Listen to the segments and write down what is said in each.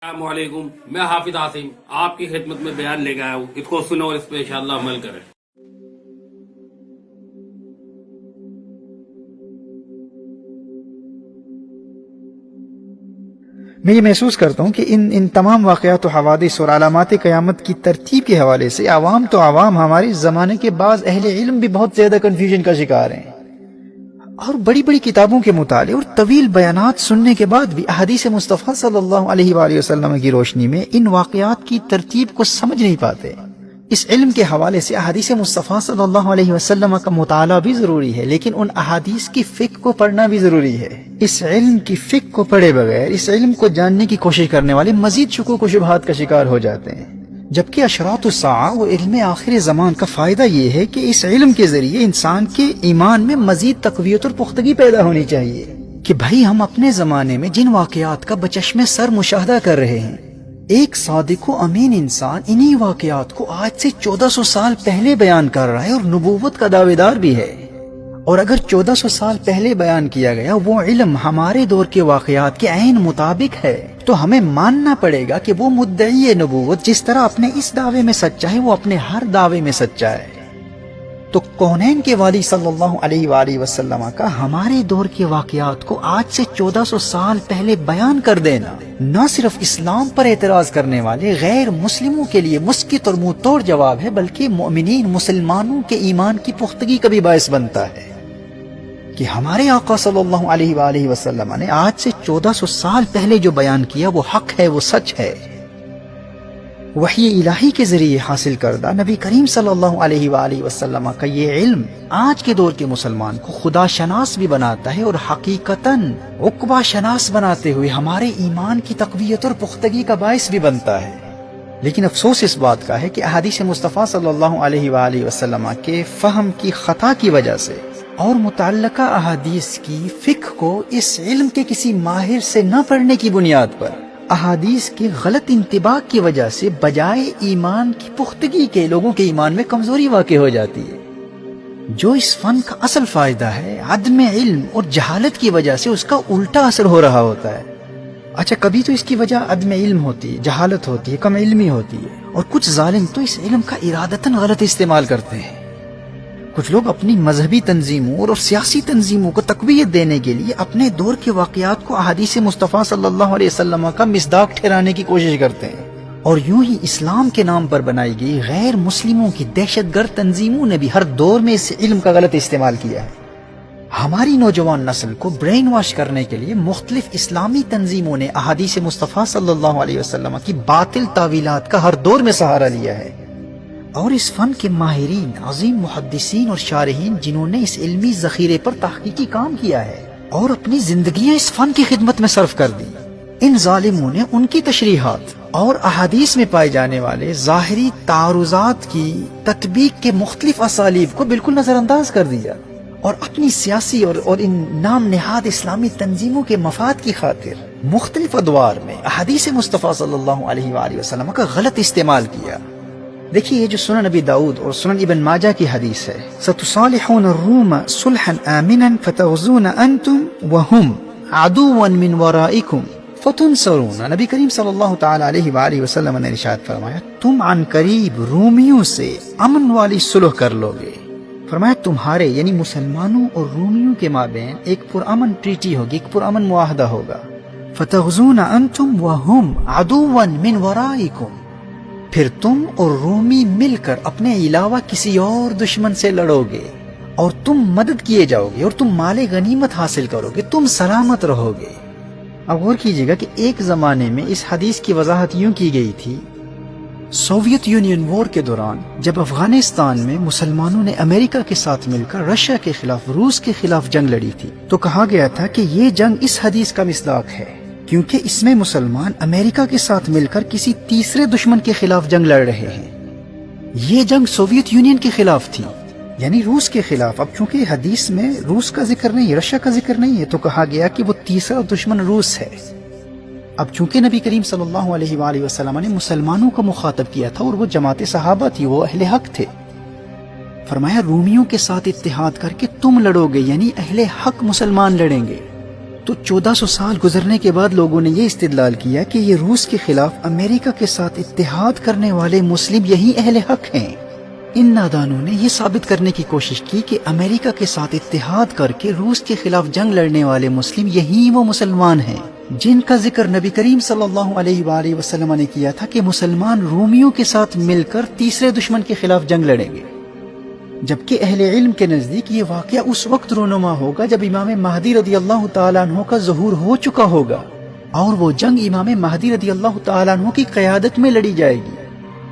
السلام علیکم، میں حافظ عاصم آپ کی خدمت میں بیان لے کے آیا ہوں. اس کو سنو اور اس پہ انشاءاللہ عمل کریں. میں یہ محسوس کرتا ہوں کہ ان تمام واقعات و حوادث اور علامات قیامت کی ترتیب کے حوالے سے عوام تو عوام، ہمارے زمانے کے بعض اہل علم بھی بہت زیادہ کنفیوژن کا شکار ہیں، اور بڑی بڑی کتابوں کے مطالعے اور طویل بیانات سننے کے بعد بھی احادیث مصطفیٰ صلی اللہ علیہ وآلہ وسلم کی روشنی میں ان واقعات کی ترتیب کو سمجھ نہیں پاتے. اس علم کے حوالے سے احادیث مصطفیٰ صلی اللہ علیہ وسلم کا مطالعہ بھی ضروری ہے، لیکن ان احادیث کی فقہ کو پڑھنا بھی ضروری ہے. اس علم کی فقہ کو پڑھے بغیر اس علم کو جاننے کی کوشش کرنے والے مزید شکوک و شبہات کا شکار ہو جاتے ہیں. جبکہ اشراط الساعہ و علم آخر زمان کا فائدہ یہ ہے کہ اس علم کے ذریعے انسان کے ایمان میں مزید تقویت اور پختگی پیدا ہونی چاہیے کہ بھائی ہم اپنے زمانے میں جن واقعات کا بچشم سر مشاہدہ کر رہے ہیں، ایک صادق و امین انسان انہی واقعات کو آج سے 1400 سال پہلے بیان کر رہا ہے اور نبوت کا دعوے دار بھی ہے. اور اگر 1400 سال پہلے بیان کیا گیا وہ علم ہمارے دور کے واقعات کے عین مطابق ہے، تو ہمیں ماننا پڑے گا کہ وہ مدعی نبوت جس طرح اپنے اس دعوے میں سچا ہے وہ اپنے ہر دعوے میں سچا ہے. تو کونین کے والی صلی اللہ علیہ وآلہ وسلم کا ہمارے دور کے واقعات کو آج سے 1400 سال پہلے بیان کر دینا نہ صرف اسلام پر اعتراض کرنے والے غیر مسلموں کے لیے مسکت اور منہ توڑ جواب ہے، بلکہ مؤمنین مسلمانوں کے ایمان کی پختگی کا بھی باعث بنتا ہے کہ ہمارے آقا صلی اللہ علیہ وآلہ وسلم نے آج سے 1400 سال پہلے جو بیان کیا وہ حق ہے، وہ سچ ہے. وحی الہی کے ذریعے حاصل کردہ نبی کریم صلی اللہ علیہ وآلہ وسلم کا یہ علم آج کے دور کے مسلمان کو خدا شناس بھی بناتا ہے اور حقیقتاً عقبہ شناس بناتے ہوئے ہمارے ایمان کی تقویت اور پختگی کا باعث بھی بنتا ہے. لیکن افسوس اس بات کا ہے کہ احادیث مصطفیٰ صلی اللہ علیہ وآلہ وسلم کے فہم کی خطا کی وجہ سے اور متعلقہ احادیث کی فقہ کو اس علم کے کسی ماہر سے نہ پڑھنے کی بنیاد پر احادیث کے غلط انطباق کی وجہ سے بجائے ایمان کی پختگی کے لوگوں کے ایمان میں کمزوری واقع ہو جاتی ہے. جو اس فن کا اصل فائدہ ہے عدم علم اور جہالت کی وجہ سے اس کا الٹا اثر ہو رہا ہوتا ہے. اچھا، کبھی تو اس کی وجہ عدم علم ہوتی ہے، جہالت ہوتی ہے، کم علمی ہوتی ہے، اور کچھ ظالم تو اس علم کا ارادتاً غلط استعمال کرتے ہیں. کچھ لوگ اپنی مذہبی تنظیموں اور سیاسی تنظیموں کو تقویت دینے کے لیے اپنے دور کے واقعات کو احادیث مصطفیٰ صلی اللہ علیہ وسلم کا مصداق ٹھہرانے کی کوشش کرتے ہیں، اور یوں ہی اسلام کے نام پر بنائی گئی غیر مسلموں کی دہشت گرد تنظیموں نے بھی ہر دور میں اس علم کا غلط استعمال کیا ہے. ہماری نوجوان نسل کو برین واش کرنے کے لیے مختلف اسلامی تنظیموں نے احادیث مصطفیٰ صلی اللہ علیہ وسلم کی باطل تعویلات کا ہر دور میں سہارا لیا ہے. اور اس فن کے ماہرین، عظیم محدثین اور شارحین جنہوں نے اس علمی ذخیرے پر تحقیقی کام کیا ہے اور اپنی زندگیاں اس فن کی خدمت میں صرف کر دی، ان ظالموں نے ان کی تشریحات اور احادیث میں پائے جانے والے ظاہری تعارضات کی تطبیق کے مختلف اسالیب کو بالکل نظر انداز کر دیا، اور اپنی سیاسی اور ان نام نہاد اسلامی تنظیموں کے مفاد کی خاطر مختلف ادوار میں احادیث مصطفیٰ صلی اللہ علیہ وآلہ وسلم کا غلط استعمال کیا. دیکھیے، یہ جو سنن نبی داؤد اور سنن ابن ماجہ کی حدیث ہے، ستصالحون الروم صلحا آمنا فتغزون انتم وهم عدوا من ورائکم فتنصرون. نبی کریم صلی اللہ تعالی علیہ وآلہ وسلم نے ارشاد فرمایا تم عن قریب رومیوں سے امن والی صلح کر لو گے. فرمایا تمہارے یعنی مسلمانوں اور رومیوں کے مابین ایک پرامن ٹریٹی ہوگی، ایک پرامن معاہدہ ہوگا. فتغزون انتم وهم عدوا من ورائکم، پھر تم اور رومی مل کر اپنے علاوہ کسی اور دشمن سے لڑو گے اور تم مدد کیے جاؤ گے اور تم مال غنیمت حاصل کرو گے، تم سلامت رہو گے. اب غور کیجئے گا کہ ایک زمانے میں اس حدیث کی وضاحت یوں کی گئی تھی، سوویت یونین وار کے دوران جب افغانستان میں مسلمانوں نے امریکہ کے ساتھ مل کر رشیا کے خلاف، روس کے خلاف جنگ لڑی تھی، تو کہا گیا تھا کہ یہ جنگ اس حدیث کا مصداق ہے، کیونکہ اس میں مسلمان امریکہ کے ساتھ مل کر کسی تیسرے دشمن کے خلاف جنگ لڑ رہے ہیں. یہ جنگ سوویت یونین کے خلاف تھی، یعنی روس کے خلاف. اب چونکہ حدیث میں روس کا ذکر نہیں، رشیا کا ذکر نہیں ہے، تو کہا گیا کہ وہ تیسرا دشمن روس ہے. اب چونکہ نبی کریم صلی اللہ علیہ وآلہ وسلم نے مسلمانوں کو مخاطب کیا تھا اور وہ جماعت صحابہ تھی، وہ اہل حق تھے، فرمایا رومیوں کے ساتھ اتحاد کر کے تم لڑو گے، یعنی اہل حق مسلمان لڑیں گے. تو 1400 سال گزرنے کے بعد لوگوں نے یہ استدلال کیا کہ یہ روس کے خلاف امریکہ کے ساتھ اتحاد کرنے والے مسلم یہی اہل حق ہیں۔ ان نادانوں نے یہ ثابت کرنے کی کوشش کی کہ امریکہ کے ساتھ اتحاد کر کے روس کے خلاف جنگ لڑنے والے مسلم یہی وہ مسلمان ہیں جن کا ذکر نبی کریم صلی اللہ علیہ وآلہ وسلم نے کیا تھا کہ مسلمان رومیوں کے ساتھ مل کر تیسرے دشمن کے خلاف جنگ لڑیں گے، جبکہ اہل علم کے نزدیک یہ واقعہ اس وقت رونما ہوگا جب امام مہدی رضی اللہ تعالیٰ عنہ کا ظہور ہو چکا ہوگا، اور وہ جنگ امام مہدی رضی اللہ تعالیٰ عنہ کی قیادت میں لڑی جائے گی۔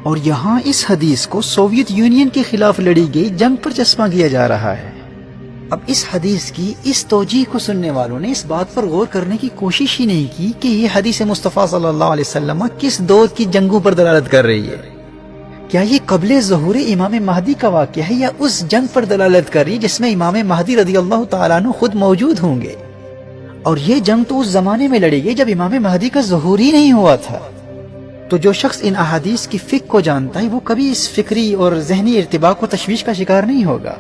اور یہاں اس حدیث کو سوویت یونین کے خلاف لڑی گئی جنگ پر چسپاں کیا جا رہا ہے۔ اب اس حدیث کی اس توجیہ کو سننے والوں نے اس بات پر غور کرنے کی کوشش ہی نہیں کی کہ یہ حدیث مصطفیٰ صلی اللہ علیہ وسلم کس دور کی جنگوں پر دلالت کر رہی ہے۔ کیا یہ قبل ظہور امام مہدی کا واقعہ ہے یا اس جنگ پر دلالت کر رہی ہے جس میں امام مہدی رضی اللہ تعالیٰ عنہ خود موجود ہوں گے؟ اور یہ جنگ تو اس زمانے میں لڑی گئی جب امام مہدی کا ظہور ہی نہیں ہوا تھا۔ تو جو شخص ان احادیث کی فقہ کو جانتا ہے وہ کبھی اس فکری اور ذہنی ارتباک و تشویش کا شکار نہیں ہوگا،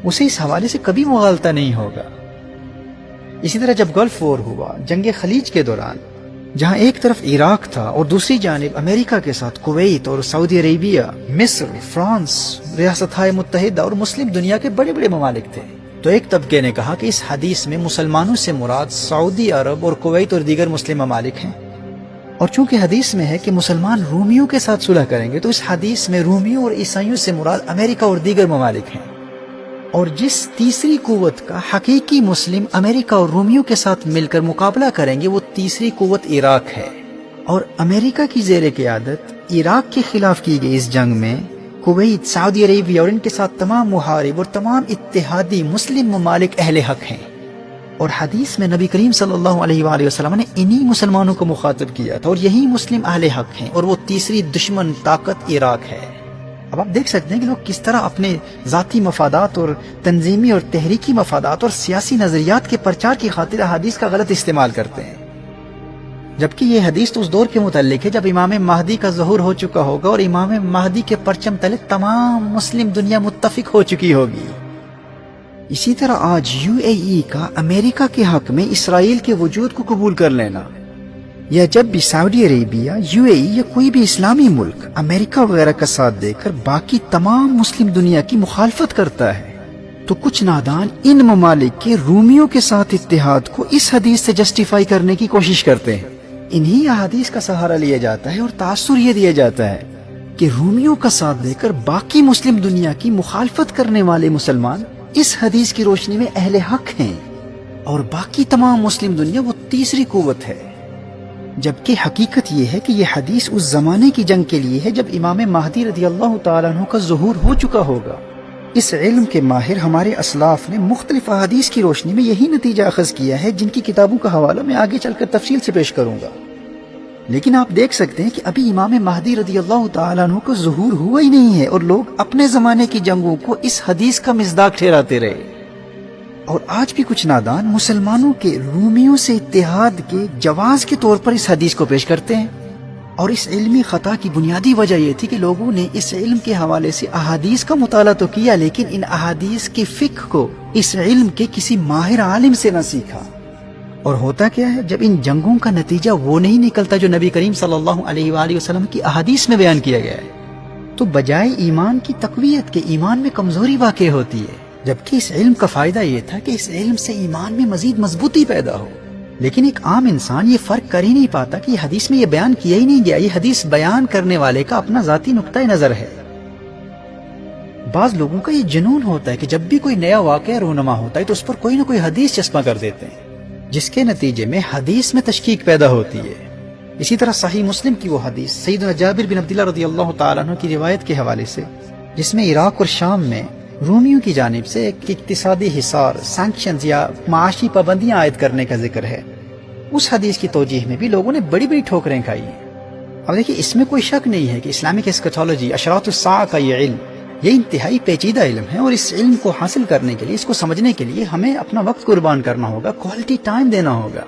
اسے اس حوالے سے کبھی مغالطہ نہیں ہوگا۔ اسی طرح جب گلف وار ہوا، جنگ خلیج کے دوران، جہاں ایک طرف عراق تھا اور دوسری جانب امریکہ کے ساتھ کویت اور سعودی عربیہ، مصر، فرانس، ریاستہائے متحدہ اور مسلم دنیا کے بڑے بڑے ممالک تھے، تو ایک طبقے نے کہا کہ اس حدیث میں مسلمانوں سے مراد سعودی عرب اور کویت اور دیگر مسلم ممالک ہیں، اور چونکہ حدیث میں ہے کہ مسلمان رومیوں کے ساتھ صلح کریں گے تو اس حدیث میں رومیوں اور عیسائیوں سے مراد امریکہ اور دیگر ممالک ہیں، اور جس تیسری قوت کا حقیقی مسلم امریکہ اور رومیوں کے ساتھ مل کر مقابلہ کریں گے وہ تیسری قوت عراق ہے۔ اور امریکہ کی زیر قیادت عراق کے خلاف کی گئی اس جنگ میں کویت، سعودی عربیہ اور ان کے ساتھ تمام محارب اور تمام اتحادی مسلم ممالک اہل حق ہیں، اور حدیث میں نبی کریم صلی اللہ علیہ وآلہ وسلم نے انہی مسلمانوں کو مخاطب کیا تھا، اور یہی مسلم اہل حق ہیں، اور وہ تیسری دشمن طاقت عراق ہے۔ اب آپ دیکھ سکتے ہیں کہ لوگ کس طرح اپنے ذاتی مفادات اور تنظیمی اور تحریکی مفادات اور سیاسی نظریات کے پرچار کی خاطر حدیث کا غلط استعمال کرتے ہیں، جبکہ یہ حدیث تو اس دور کے متعلق ہے جب امام مہدی کا ظہور ہو چکا ہوگا اور امام مہدی کے پرچم تلے تمام مسلم دنیا متفق ہو چکی ہوگی۔ اسی طرح آج UAE کا امریکہ کے حق میں اسرائیل کے وجود کو قبول کر لینا، یا جب بھی سعودی عربیہ، UAE یا کوئی بھی اسلامی ملک امریکہ وغیرہ کا ساتھ دے کر باقی تمام مسلم دنیا کی مخالفت کرتا ہے، تو کچھ نادان ان ممالک کے رومیوں کے ساتھ اتحاد کو اس حدیث سے جسٹیفائی کرنے کی کوشش کرتے ہیں۔ انہی احادیث کا سہارا لیا جاتا ہے اور تاثر یہ دیا جاتا ہے کہ رومیوں کا ساتھ دے کر باقی مسلم دنیا کی مخالفت کرنے والے مسلمان اس حدیث کی روشنی میں اہل حق ہیں، اور باقی تمام مسلم دنیا وہ تیسری قوت ہے، جبکہ حقیقت یہ ہے کہ یہ حدیث اس زمانے کی جنگ کے لیے ہے جب امام مہدی رضی اللہ تعالیٰ عنہ کا ظہور ہو چکا ہوگا۔ اس علم کے ماہر ہمارے اسلاف نے مختلف احادیث کی روشنی میں یہی نتیجہ اخذ کیا ہے، جن کی کتابوں کا حوالہ میں آگے چل کر تفصیل سے پیش کروں گا۔ لیکن آپ دیکھ سکتے ہیں کہ ابھی امام مہدی رضی اللہ تعالیٰ عنہ کا ظہور ہوا ہی نہیں ہے، اور لوگ اپنے زمانے کی جنگوں کو اس حدیث کا مصداق ٹھہراتے رہے۔ اور آج بھی کچھ نادان مسلمانوں کے رومیوں سے اتحاد کے جواز کے طور پر اس حدیث کو پیش کرتے ہیں، اور اس علمی خطا کی بنیادی وجہ یہ تھی کہ لوگوں نے اس علم کے حوالے سے احادیث کا مطالعہ تو کیا، لیکن ان احادیث کی فقہ کو اس علم کے کسی ماہر عالم سے نہ سیکھا۔ اور ہوتا کیا ہے، جب ان جنگوں کا نتیجہ وہ نہیں نکلتا جو نبی کریم صلی اللہ علیہ وآلہ وسلم کی احادیث میں بیان کیا گیا ہے، تو بجائے ایمان کی تقویت کے ایمان میں کمزوری واقع ہوتی ہے، جبکہ اس علم کا فائدہ یہ تھا کہ اس علم سے ایمان میں مزید مضبوطی پیدا ہو۔ لیکن ایک عام انسان یہ فرق کر ہی نہیں پاتا کہ یہ حدیث میں یہ بیان کیا ہی نہیں گیا، یہ حدیث بیان کرنے والے کا اپنا ذاتی نقطہ نظر ہے۔ بعض لوگوں کا یہ جنون ہوتا ہے کہ جب بھی کوئی نیا واقعہ رونما ہوتا ہے تو اس پر کوئی نہ کوئی حدیث چسپاں کر دیتے ہیں، جس کے نتیجے میں حدیث میں تشکیک پیدا ہوتی ہے۔ اسی طرح صحیح مسلم کی وہ حدیث سیدنا جابر بن عبداللہ رضی اللہ تعالیٰ عنہ کی روایت کے حوالے سے، جس میں عراق اور شام میں رومیوں کی جانب سے ایک اقتصادی حصار، سینکشنز یا معاشی پابندیاں عائد کرنے کا ذکر ہے، اس حدیث کی توجیہ میں بھی لوگوں نے بڑی بڑی ٹھوکریں کھائی ہیں۔ اب دیکھیے، اس میں کوئی شک نہیں ہے کہ اسلامک اسکیٹالوجی، اشراط الساعہ کا یہ علم، یہ انتہائی پیچیدہ علم ہے، اور اس علم کو حاصل کرنے کے لیے، اس کو سمجھنے کے لیے ہمیں اپنا وقت قربان کرنا ہوگا، کوالٹی ٹائم دینا ہوگا۔